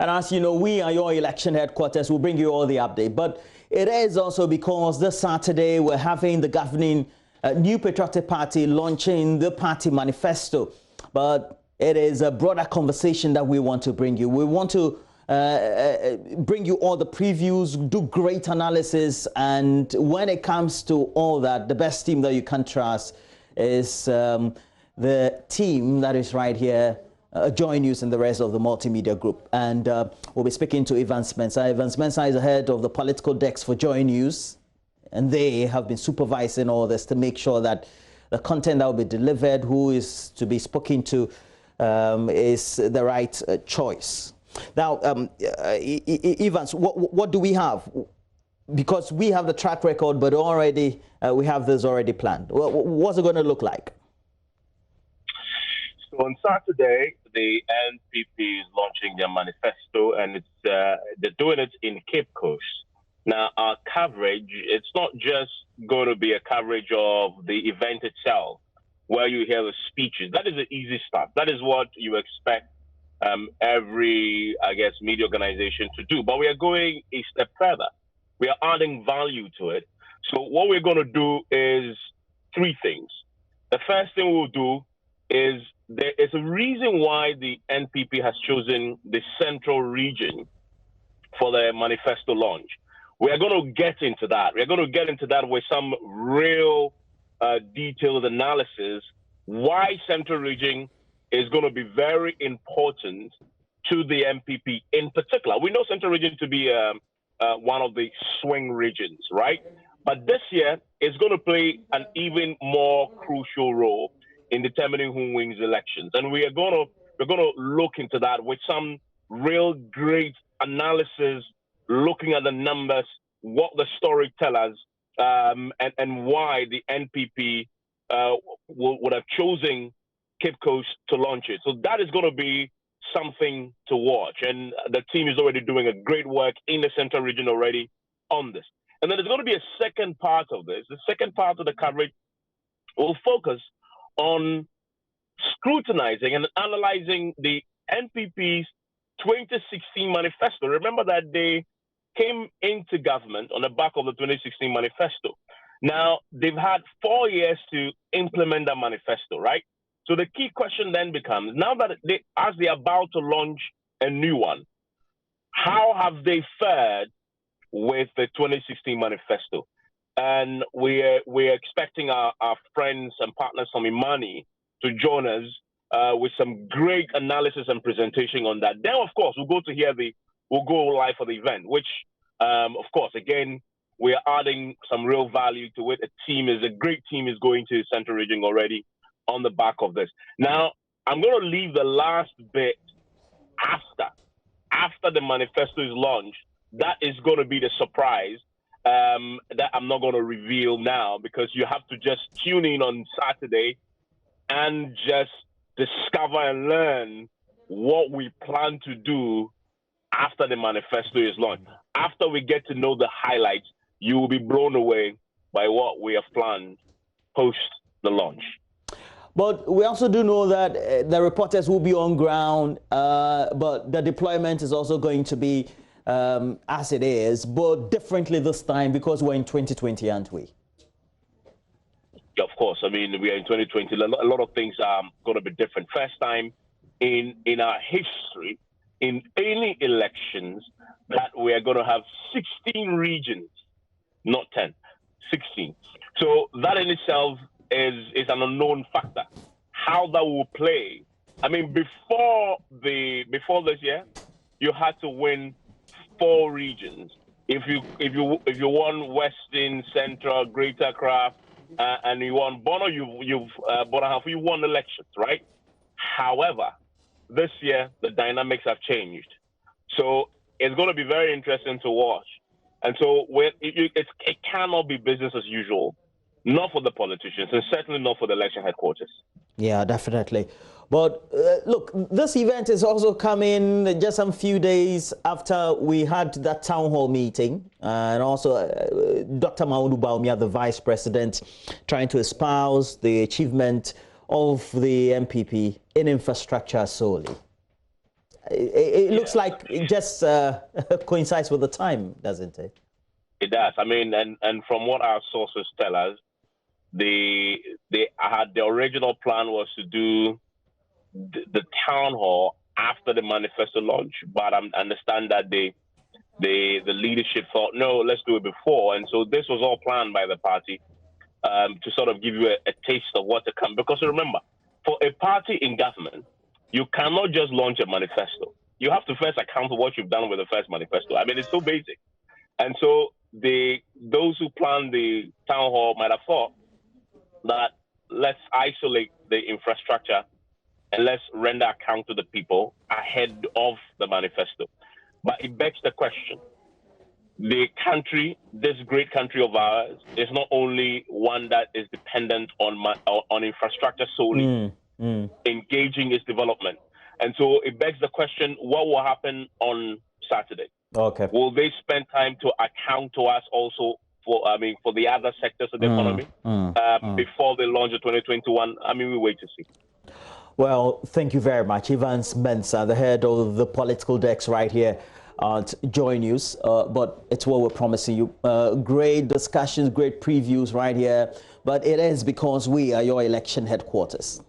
And as you know, we are your election headquarters. We'll bring you all the update. But it is also because this Saturday we're having the governing New Patriotic Party launching the party manifesto. But it is a broader conversation that we want to bring you. We want to bring you all the previews, do great analysis. And when it comes to all that, the best team that you can trust is the team that is right here. Join News and the rest of the multimedia group. And we'll be speaking to Ivan Spencer. Ivan Spencer is the head of the political desk for Joy News. And they have been supervising all this to make sure that the content that will be delivered, who is to be spoken to, is the right choice. Now, Evans, what do we have? Because we have the track record, but already we have this already planned. What's it going to look like? So on Saturday, the NPP is launching their manifesto, and it's they're doing it in Cape Coast. Now, our coverage, it's not just going to be a coverage of the event itself, where you hear the speeches. That is the easy stuff. That is what you expect every, I guess, media organization to do. But we are going a step further. We are adding value to it. So what we're going to do is three things. The first thing we'll do is there is a reason why the NPP has chosen the central region for the manifesto launch. We are going to get into that. We're going to get into that with some real detailed analysis why central region is going to be very important to the NPP in particular. We know central region to be one of the swing regions, right? But this year, it's going to play an even more crucial role in determining who wins elections. And we're going to look into that with some real great analysis, looking at the numbers, what the story tell us, and why the NPP would have chosen Cape Coast to launch it. So that is going to be something to watch. And the team is already doing a great work in the central region already on this. And then there's going to be a second part of this. The second part of the coverage will focus on scrutinizing and analyzing the NPP's 2016 manifesto. Remember that they came into government on the back of the 2016 manifesto. Now, they've had 4 years to implement that manifesto, right? So the key question then becomes, now that as they're about to launch a new one, how have they fared with the 2016 manifesto? And we're expecting our friends and partners from Imani to join us with some great analysis and presentation on that. Then, of course, we'll go live for the event, which, of course, again, we are adding some real value to it. A great team is going to Central Region already on the back of this. Now, I'm going to leave the last bit after the manifesto is launched. That is going to be the surprise that I'm not going to reveal now, because you have to just tune in on Saturday and just discover and learn what we plan to do after the manifesto is launched. After we get to know the highlights, you will be blown away by what we have planned post the launch. But we also do know that the reporters will be on ground, but the deployment is also going to be as it is, but differently this time because we're in 2020, aren't we? Yeah, of course. I mean, we are in 2020. A lot of things are going to be different. First time in our history, in any elections, that we are going to have 16 regions, not 10, 16. So that in itself is an unknown factor. How that will play. I mean, before this year, you had to win 4 regions. If you won Western, Central, Greater Accra, and you won Bono, you won elections, right? However, this year the dynamics have changed, so it's going to be very interesting to watch. And so it cannot be business as usual, not for the politicians, and certainly not for the election headquarters. Yeah, definitely. But look, this event is also coming just some few days after we had that town hall meeting, and also Dr. Maundu Baumia, the vice president, trying to espouse the achievement of the NPP in infrastructure solely. It looks like it just coincides with the time, doesn't it? It does. I mean, and from what our sources tell us, the original plan was to do the town hall after the manifesto launch, but I understand that the leadership thought, no, let's do it before. And so this was all planned by the party to sort of give you a taste of what to come. Because remember, for a party in government, you cannot just launch a manifesto. You have to first account for what you've done with the first manifesto. I mean, it's so basic. And so those who planned the town hall might have thought that let's isolate the infrastructure and let's render account to the people ahead of the manifesto. But it begs the question. The country, this great country of ours, is not only one that is dependent on infrastructure solely, engaging its development. And so it begs the question, what will happen on Saturday? Okay. Will they spend time to account to us also for the other sectors of the economy before they launch the 2021? I mean, we wait to see. Well, thank you very much. Evans Mensah, the head of the political desk right here at Joy News. But it's what we're promising you. Great discussions, great previews right here. But it is because we are your election headquarters.